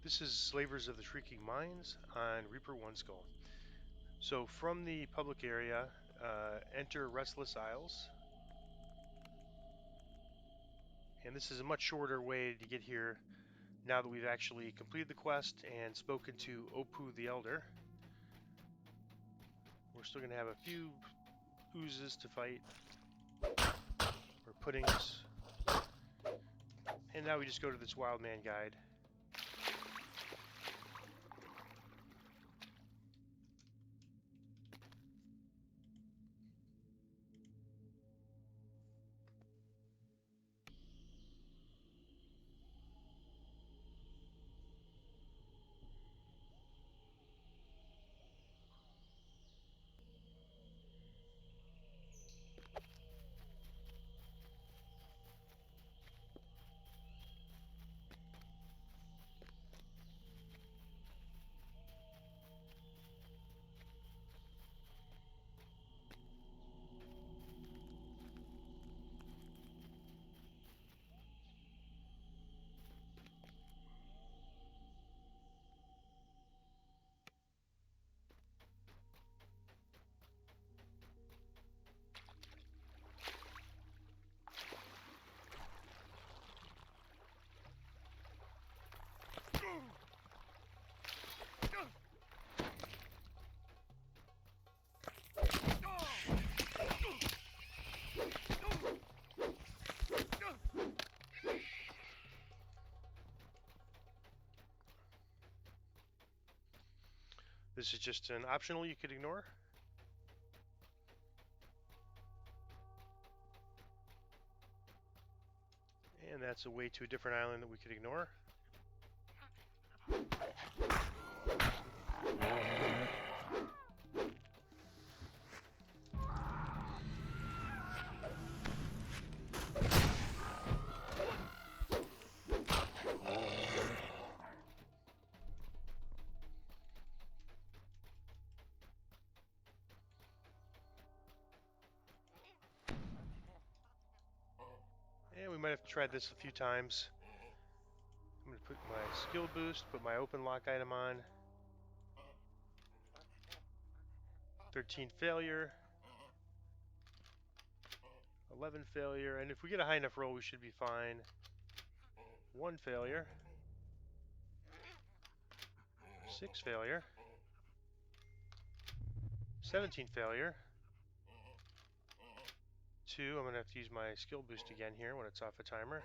This is Slavers of the Shrieking Mines on Reaper 1 Skull. So from the public area, enter Restless Isles. And this is a much shorter way to get here now that we've actually completed the quest and spoken to Opu the Elder. We're still going to have a few oozes to fight, or puddings. And now we just go to this Wild Man guide. This is just an optional you could ignore. And that's a way to a different island that we could ignore. And we might have to try this a few times. I'm going to put my skill boost, put my open lock item on. 13 failure. 11 failure. And if we get a high enough roll, we should be fine. 1 failure. 6 failure. 17 failure. 2. I'm going to have to use my skill boost again here when it's off a timer.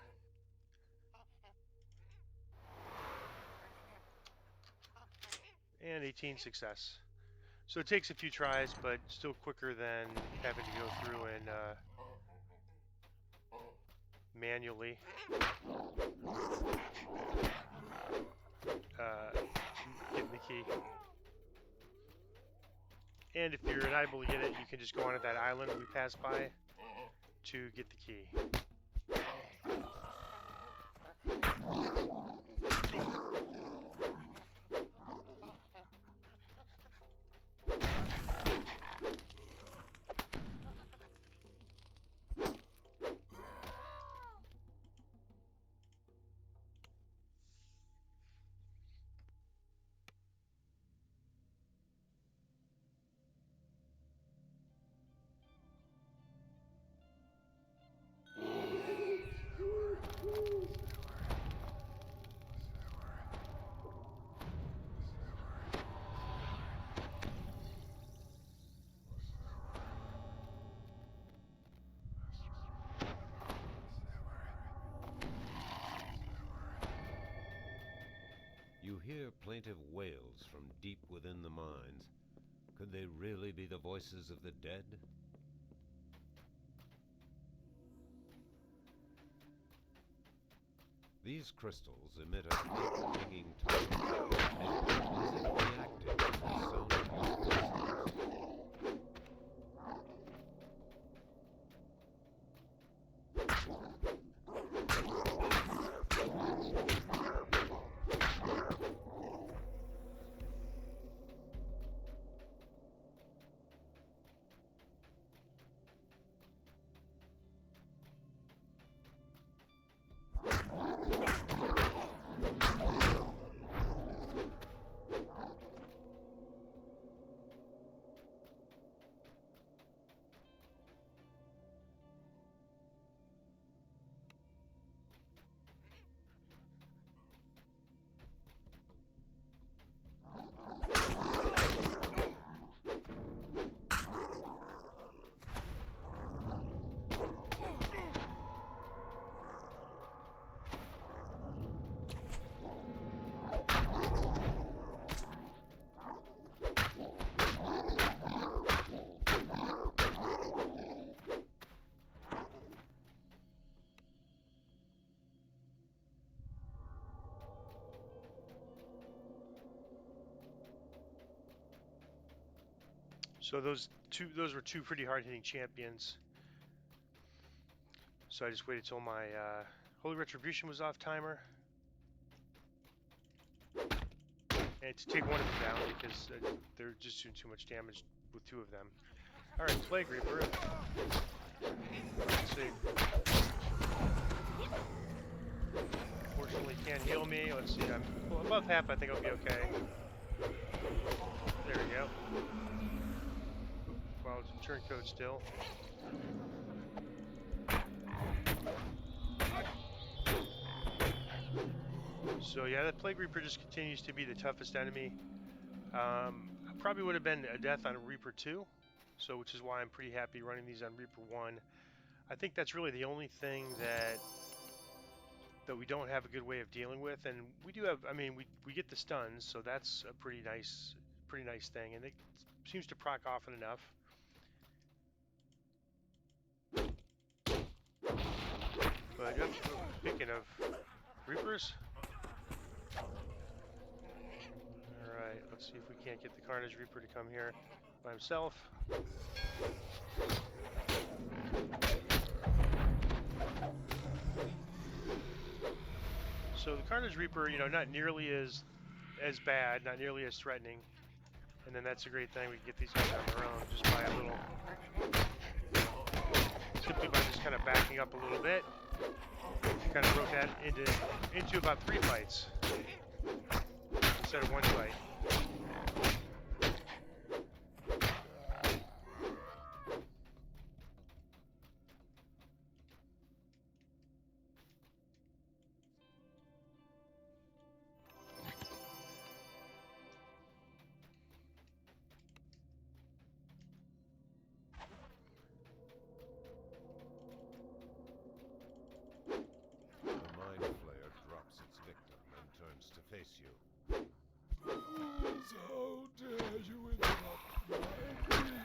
And 18 success. So it takes a few tries, but still quicker than having to go through and manually getting the key. And if you're not able to get it, you can just go onto that island we passed by to get the key. You hear plaintive wails from deep within the mines. Could they really be the voices of the dead? These crystals emit a deep ringing tone, as if reacting to the sound of your voices. So those were two pretty hard-hitting champions. So I just waited till my Holy Retribution was off timer, and to take one of them down because they're just doing too much damage with two of them. All right, Plague Reaper. Let's see. Fortunately, can't heal me. Let's see. I'm above half. I think I'll be okay. There we go. Well, it's turncoat still. So yeah, that Plague Reaper just continues to be the toughest enemy. I probably would have been a death on Reaper 2, so which is why I'm pretty happy running these on Reaper 1. I think that's really the only thing that we don't have a good way of dealing with, and we do have. I mean, we get the stuns, so that's a pretty nice thing, and it seems to proc often enough. But speaking of Reapers, all right, let's see if we can't get the Carnage Reaper to come here by himself. So the Carnage Reaper, you know, not nearly as bad, not nearly as threatening. And then that's a great thing. We can get these guys on their own just by a little, simply by just kind of backing up a little bit. Kind of broke that into about 3 fights instead of 1 fight. Face you. How dare you interrupt my meal?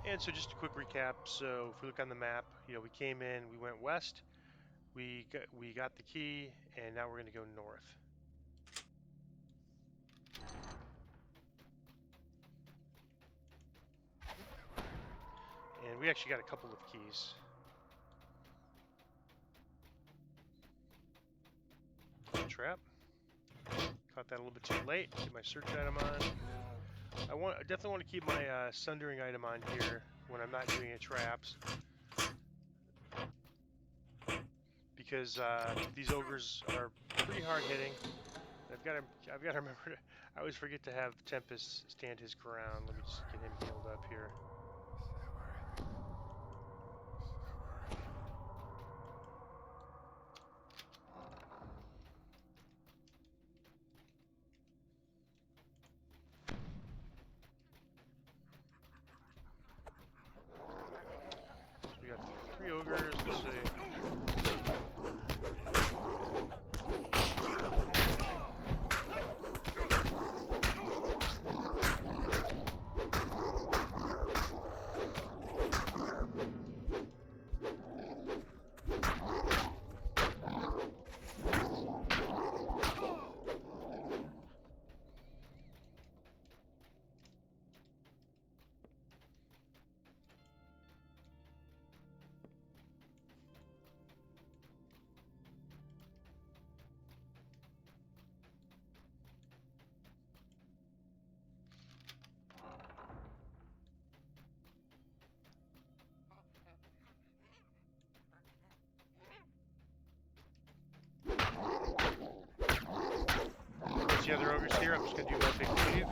And so just a quick recap. So if we look on the map, you know, we came in, we went west, we got the key, and now we're going to go north. And we actually got a couple of keys. Trap. Caught that a little bit too late. Get my search item on. I definitely want to keep my sundering item on here when I'm not doing any traps, because these ogres are pretty hard hitting. I've got to remember to. I always forget to have Tempest stand his ground. Let me just get him healed up here. So we got 3 ogres. Let's see. The other ogres here. I'm just going to do one big cleave.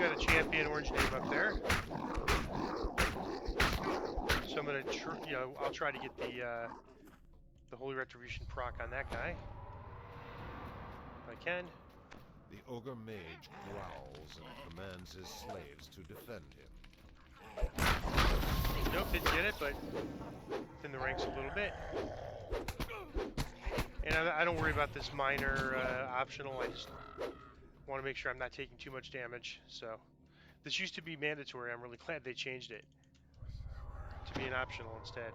got a champion orange name up there. So I'm gonna, I'll try to get the Holy Retribution proc on that guy. If I can. The ogre mage growls and commands his slaves to defend him. Nope, didn't get it, but within the ranks a little bit. And I don't worry about this minor optional. I just want to make sure I'm not taking too much damage. So this used to be mandatory. I'm really glad they changed it to be an optional instead.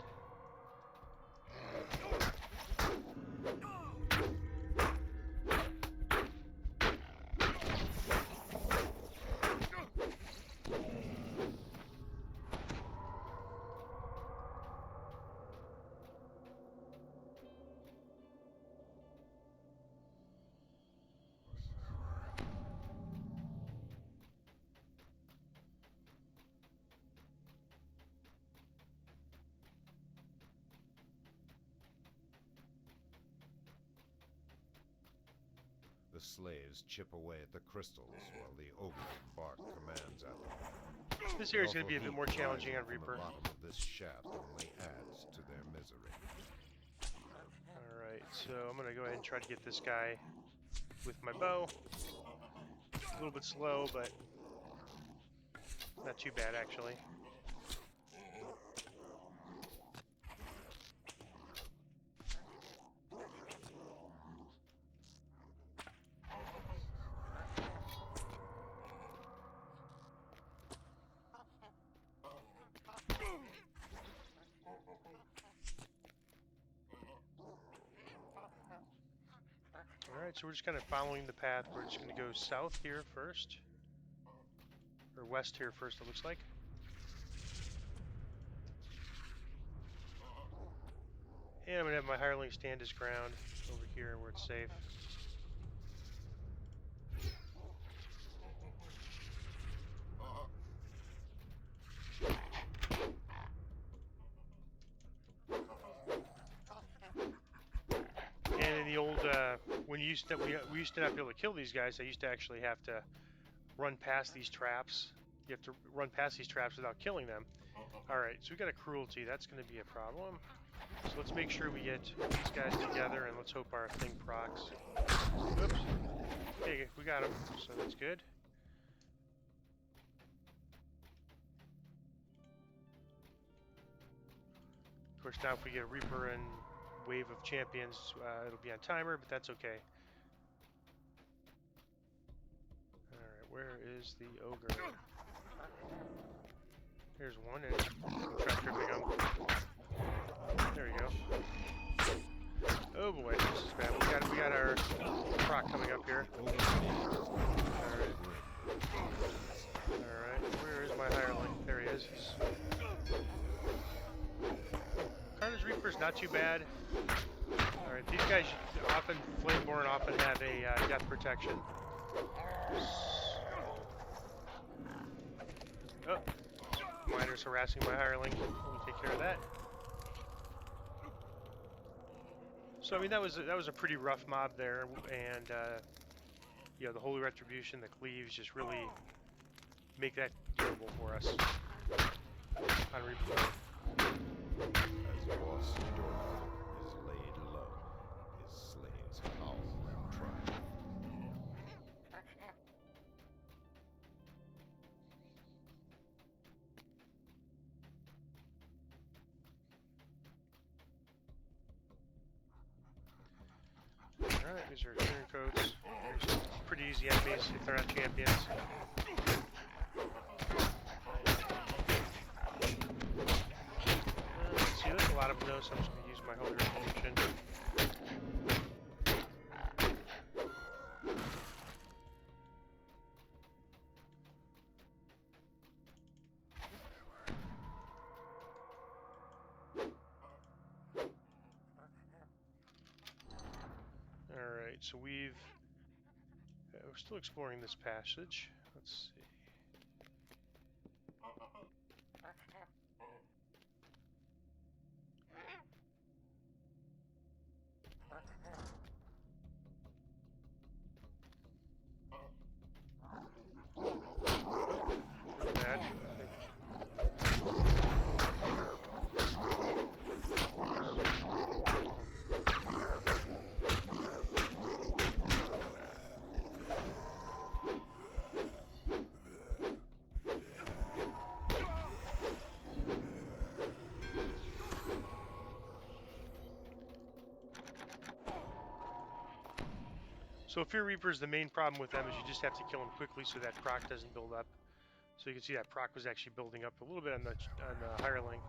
The slaves chip away at the crystals while the ogre bark commands at them. This area is going to be a bit more challenging on Reaper. The bottom of this shaft only adds to their misery. Alright, so I'm going to go ahead and try to get this guy with my bow. A little bit slow, but not too bad actually. Alright, so we're just kind of following the path. We're just going to go south here first. Or west here first, it looks like. And I'm going to have my hireling stand his ground over here where it's safe. And in the old, when we used to not be able to kill these guys, I used to actually have to run past these traps. You have to run past these traps without killing them. Alright, so we got a cruelty. That's going to be a problem. So let's make sure we get these guys together and let's hope our thing procs. Oops. Hey, we got him, so that's good. Of course, now if we get a Reaper and wave of champions, it'll be on timer, but that's okay. Alright, where is the ogre? Here's one, and I'm trying to pick him. There we go. Oh boy, this is bad. We got our proc coming up here. Alright. Alright, where is my hireling? There he is. Carnage Reaper's not too bad. Alright, these guys often, Flameborn often have a death protection. Oh, miner's harassing my hireling. Let me take care of that. So I mean that was a pretty rough mob there, and you know, the Holy Retribution, the cleaves just really make that doable for us on Reaper. As boss Dork is laid low, his slaves howl in triumph. Alright, these are turncoats. These are pretty easy enemies if they're not champions. See, there's a lot of them though, so I'm just going to use my Holy Retribution. Alright, so we're still exploring this passage. Let's see. So Fear Reapers, the main problem with them is you just have to kill them quickly so that proc doesn't build up. So you can see that proc was actually building up a little bit on the hireling.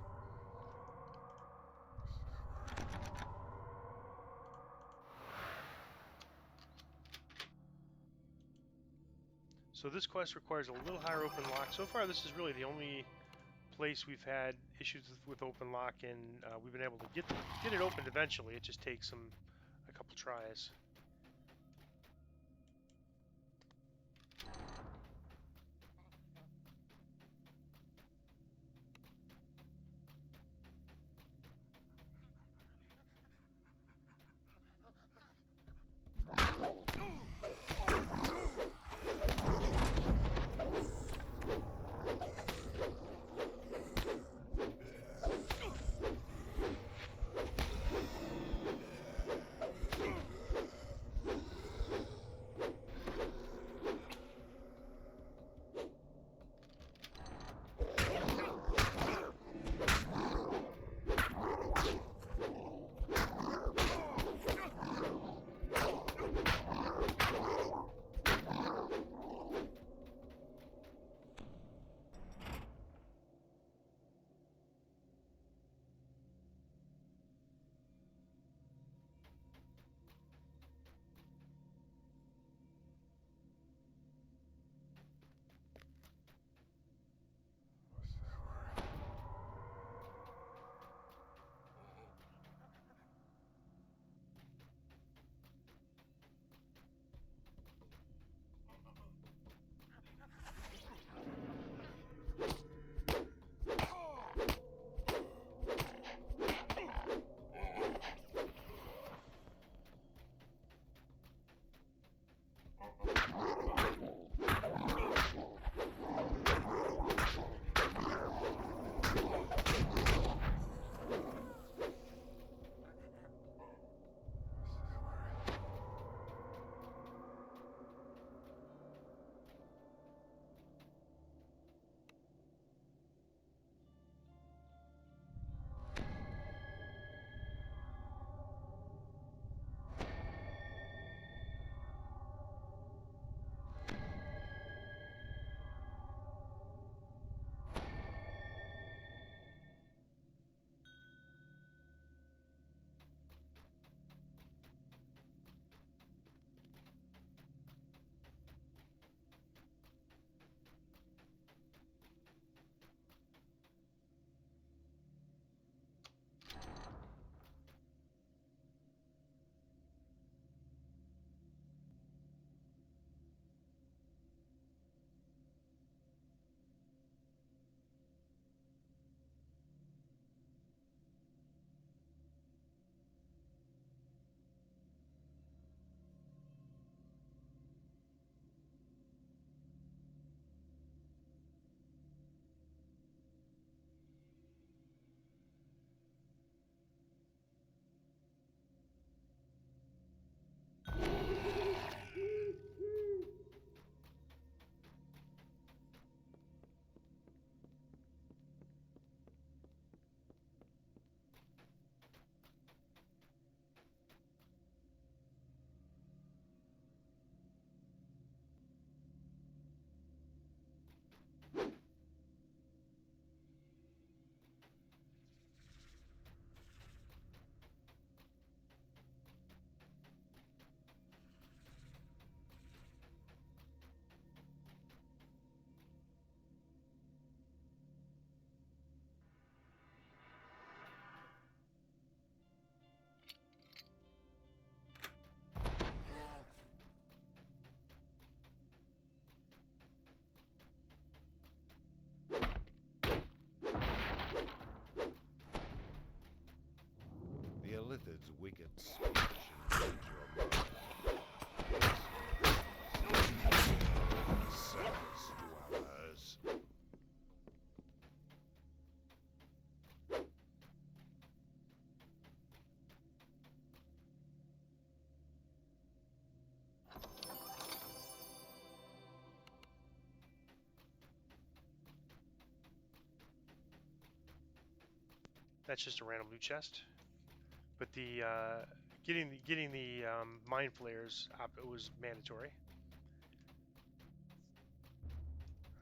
So this quest requires a little higher open lock. So far, this is really the only place we've had issues with open lock, and we've been able to get it opened eventually. It just takes a couple tries. The Illithid's wicked speech invades your mind. Service dwellers. That's just a random loot chest. But the getting the mind flares was mandatory.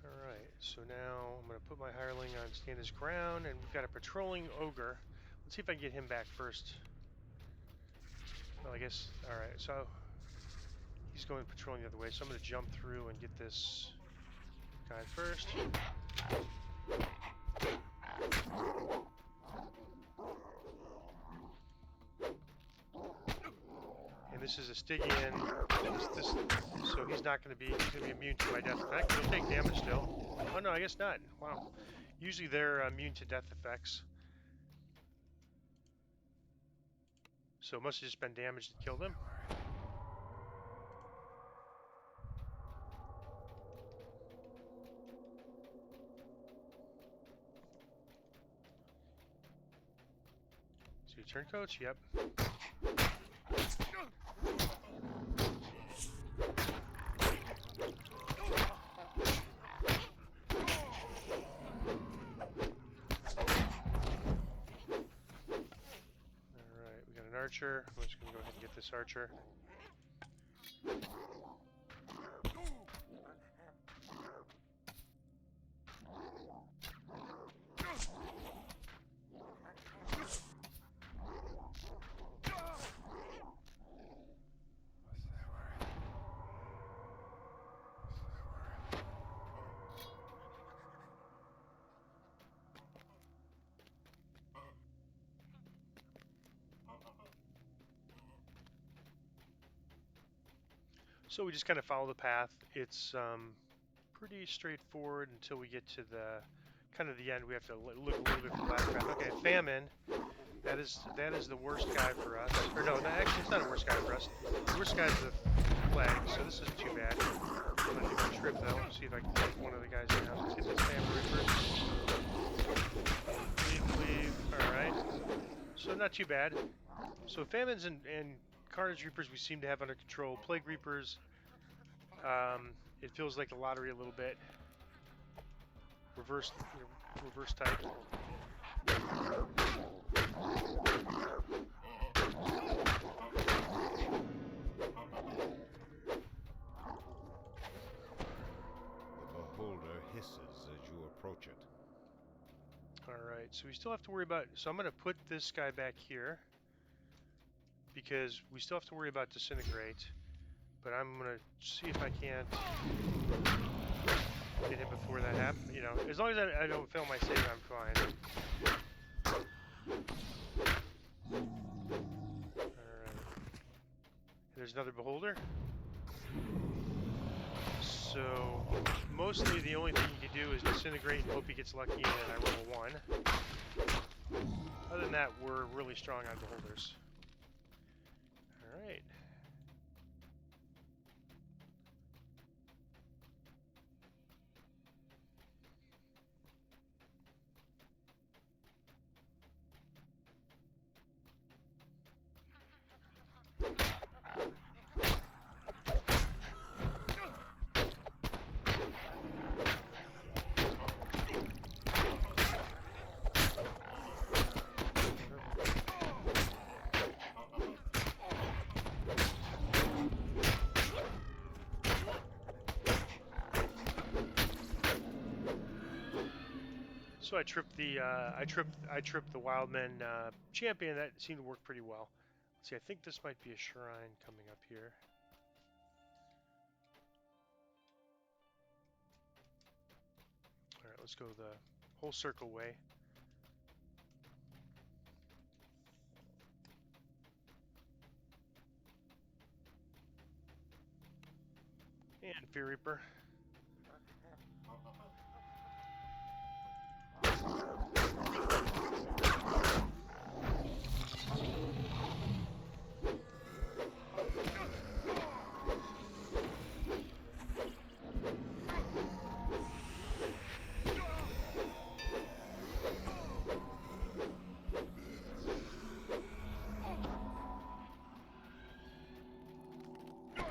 All right, so now I'm going to put my hireling on stand his ground, and we've got a patrolling ogre. Let's see if I can get him back first. Well, I guess, all right, so he's going patrolling the other way, so I'm going to jump through and get this guy first. And this is a Stygian, so he's not going to be immune to my death effect. He'll take damage still. Oh no, I guess not. Wow. Usually they're immune to death effects. So it must have just been damage that killed him. So you turncoats? Yep. Alright, we got an archer. I'm just going to go ahead and get this archer. So we just kind of follow the path. It's pretty straightforward until we get to the kind of the end. We have to look a little bit for the last path. Okay, famine. That is the worst guy for us. Or no, actually it's not a worst guy for us. The worst guy is the plague, so this isn't too bad. I'm gonna do my trip though. See if I can get one of the guys down. Let's get this famine first. Leave. All right. So not too bad. So famines and Carnage Reapers we seem to have under control. Plague Reapers, it feels like the lottery a little bit. Reverse type. The beholder hisses as you approach it. Alright, so we still have to worry about... So I'm going to put this guy back here, because we still have to worry about Disintegrate. But I'm going to see if I can't get him before that happens. You know, as long as I don't fail my save, I'm fine. Alright. There's another beholder. So, mostly the only thing you can do is Disintegrate and hope he gets lucky and I roll a 1. Other than that, we're really strong on beholders. Alright. So I tripped the Wildman champion. That seemed to work pretty well. Let's see, I think this might be a shrine coming up here. All right, let's go the whole circle way. And Fear Reaper.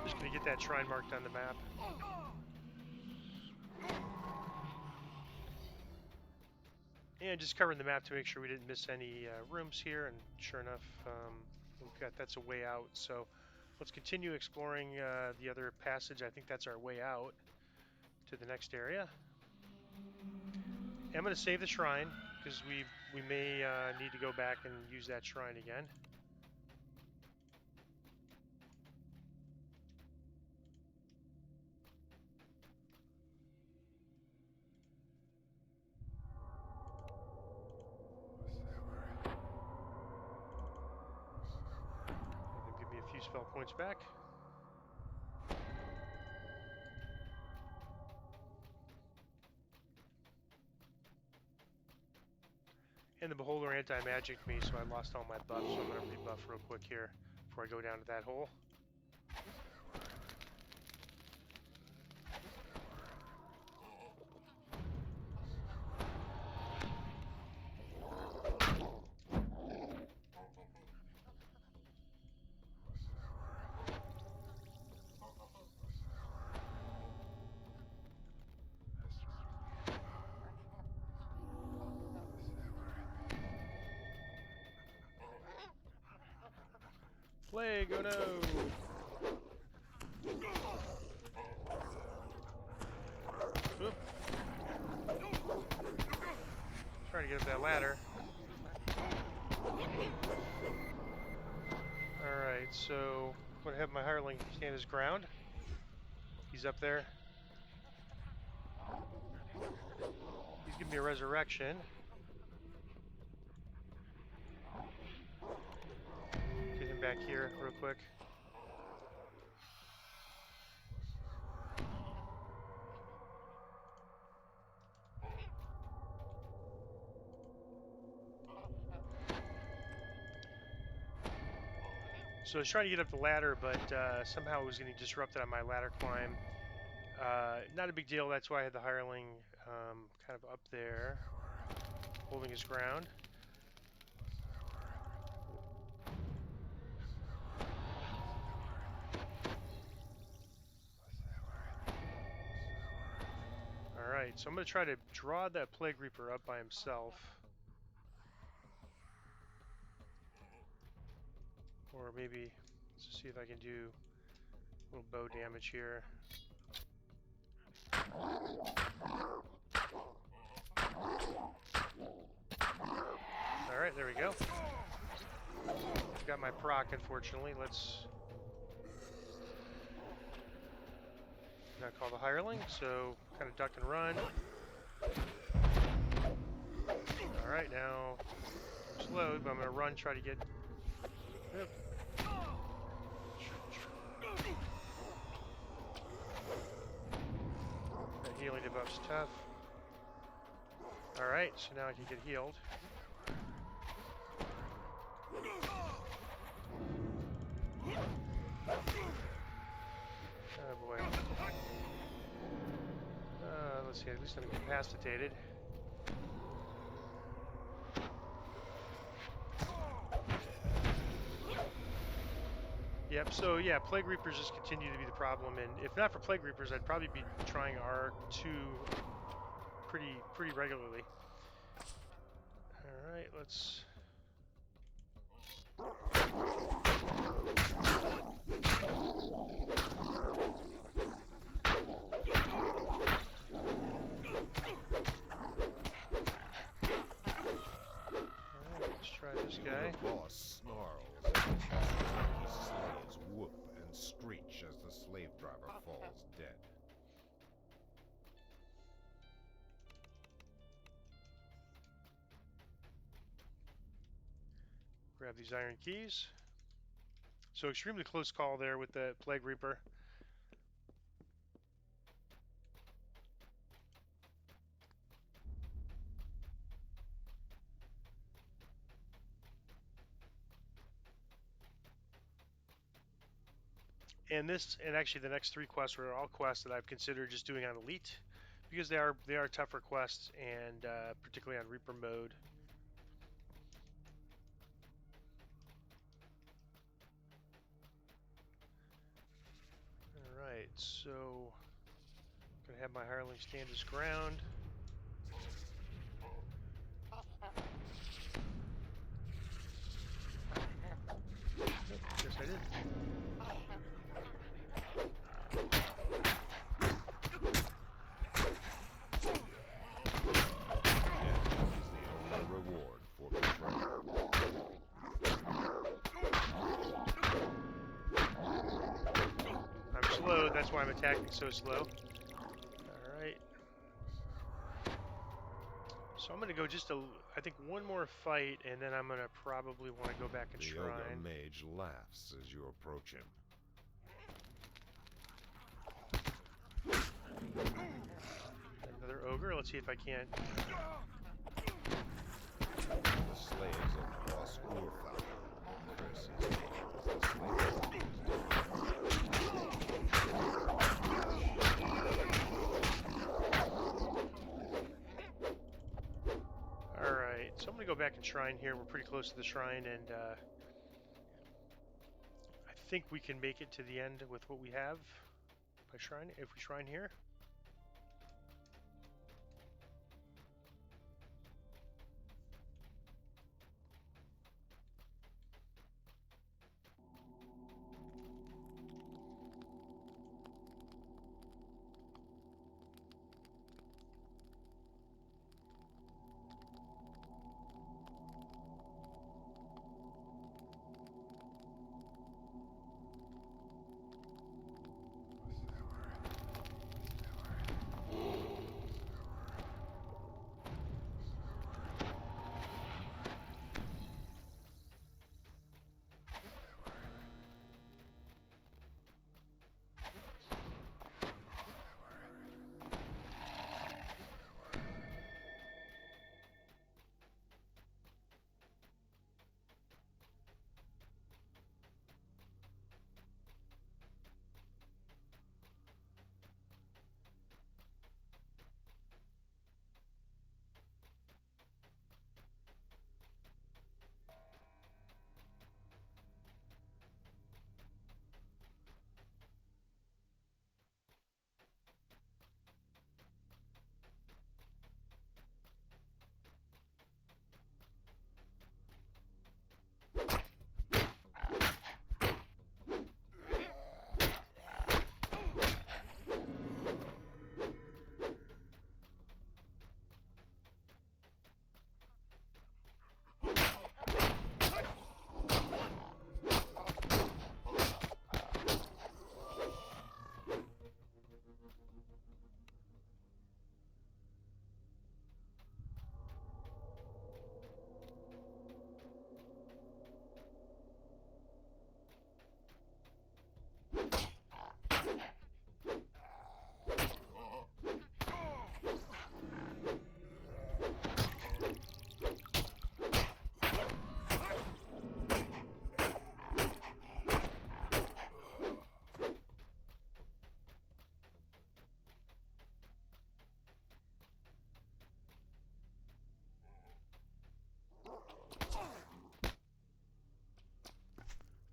Just gonna get that shrine marked on the map. And just covering the map to make sure we didn't miss any rooms here, and sure enough, got that's a way out. So let's continue exploring the other passage. I think that's our way out to the next area. I'm going to save the shrine because we may need to go back and use that shrine again. Give me a few spell points back. And the Beholder anti-magicked me, so I lost all my buffs, so I'm going to rebuff real quick here before I go down to that hole. Plague, oh no! Oop. Trying to get up that ladder. Alright, so I'm going to have my hireling stand his ground. He's up there. He's giving me a resurrection. Get him back here real quick. So I was trying to get up the ladder, but somehow it was getting disrupted on my ladder climb. Not a big deal, that's why I had the hireling kind of up there, holding his ground. Alright, so I'm going to try to draw that Plague Reaper up by himself. Or maybe, let's see if I can do a little bow damage here. Alright, there we go. Got my proc, unfortunately. Let's not call the hireling, so kind of duck and run. Alright, now I'm slowed, but I'm going to run, try to get... Yep. That healing debuff's tough. Alright, so now I can get healed. Oh boy. Let's see, at least I'm incapacitated. Yep, so yeah, Plague Reapers just continue to be the problem, and if not for Plague Reapers, I'd probably be trying R2 pretty regularly. Alright, let's... This guy. The boss snarls as his slaves whoop and screech as the slave driver falls dead. Grab these iron keys. So extremely close call there with the Plague Reaper. And actually the next three quests are all quests that I've considered just doing on Elite, because they are tougher quests, and particularly on Reaper mode. All right, so I'm gonna have my hireling stand his ground. that's why I'm attacking so slow. Alright. So I'm going to go just I think one more fight, and then I'm going to probably want to go back and The shrine. ogre mage laughs as you approach him. Another ogre. Let's see if I can't. The slaves of Boss Urfa. Chris is taken as the slave Alright, so I'm going to go back and shrine here. We're pretty close to the shrine, and I think we can make it to the end with what we have by shrine, if we shrine here.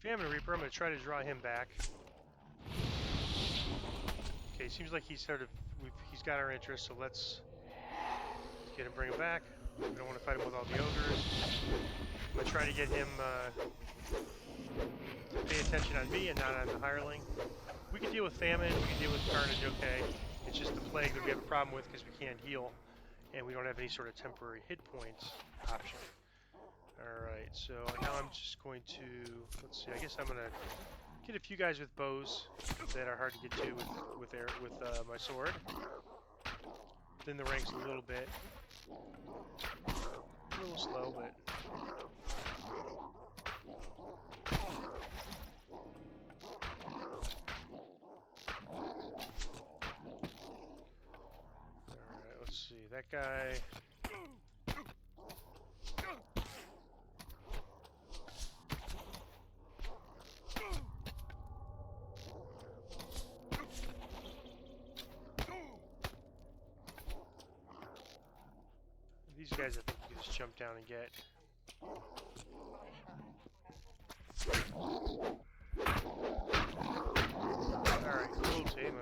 Famine Reaper, I'm going to try to draw him back. Okay, seems like he's he's got our interest, so let's get him, bring him back. We don't want to fight him with all the ogres. I'm going to try to get him to pay attention on me and not on the hireling. We can deal with famine, we can deal with carnage, okay. It's just the plague that we have a problem with because we can't heal, and we don't have any sort of temporary hit points option. Alright, so now I'm just going to, let's see, I guess I'm going to get a few guys with bows that are hard to get to with my sword. Thin the ranks a little bit. A little slow, but... Alright, let's see, that guy... These guys I think you can just jump down and get. Alright, cool team.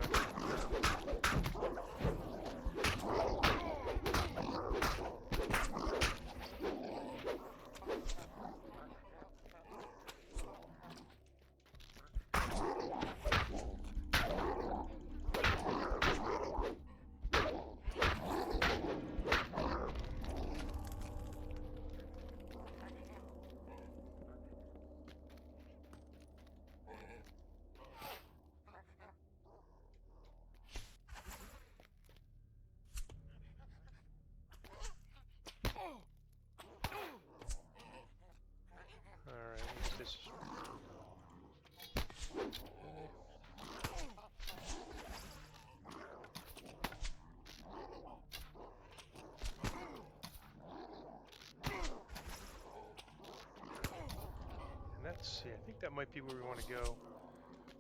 see. I think that might be where we want to go.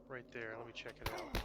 Right there. Let me check it out.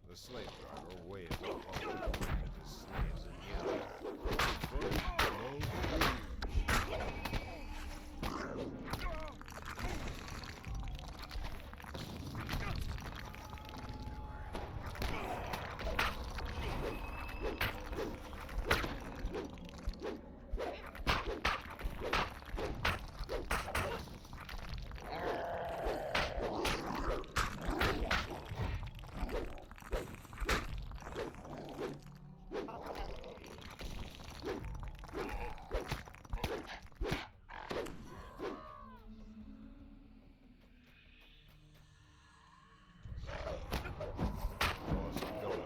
The slave driver waved a horn at his slaves and yelled,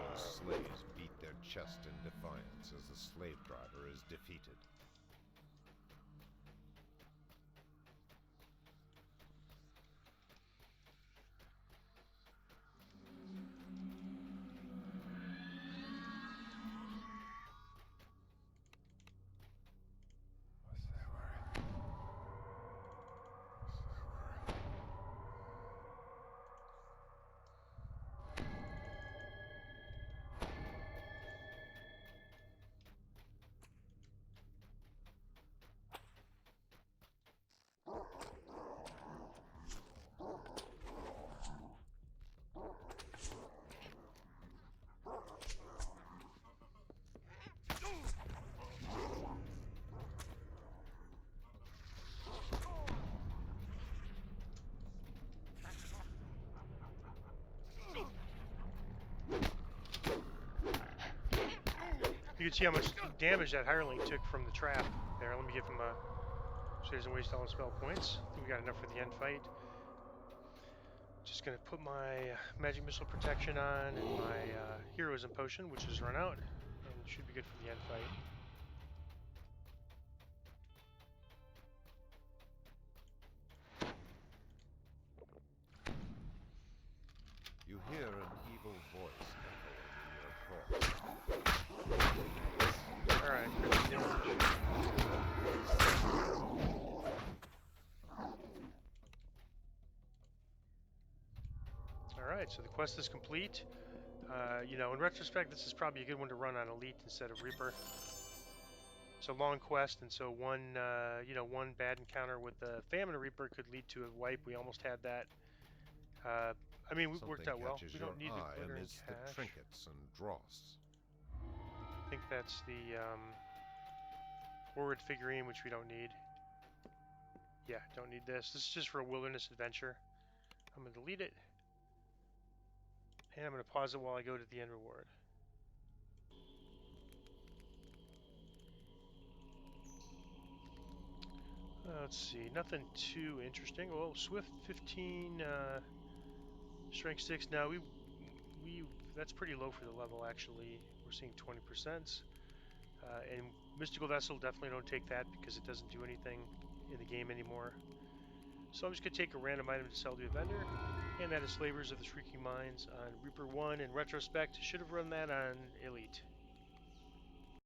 "First slaves beat their chest in defiance as the slave driver is defeated. You can see how much damage that hireling took from the trap there. Let me give him a... so he doesn't waste all his spell points. I think we got enough for the end fight. Just going to put my magic missile protection on and my heroism potion, which has run out, and should be good for the end fight. You hear an evil voice echoing in your thoughts. Alright. Alright, so the quest is complete. You know, in retrospect, this is probably a good one to run on Elite instead of Reaper. It's a long quest, and so one bad encounter with the Famine Reaper could lead to a wipe. We almost had that. I mean, it worked out well. We don't need the glitter and the cash. trinkets and dross. I think that's the forward figurine, which we don't need. Yeah, don't need this. This is just for a wilderness adventure. I'm going to delete it. And I'm going to pause it while I go to the end reward. Let's see, nothing too interesting. Well, Swift 15, Strength 6. Now that's pretty low for the level. Actually, we're seeing 20%. And Mystical Vessel, definitely don't take that because it doesn't do anything in the game anymore. So I'm just going to take a random item to sell to a vendor, and that is Slavers of the Shrieking Mines on Reaper 1. In retrospect, should have run that on Elite.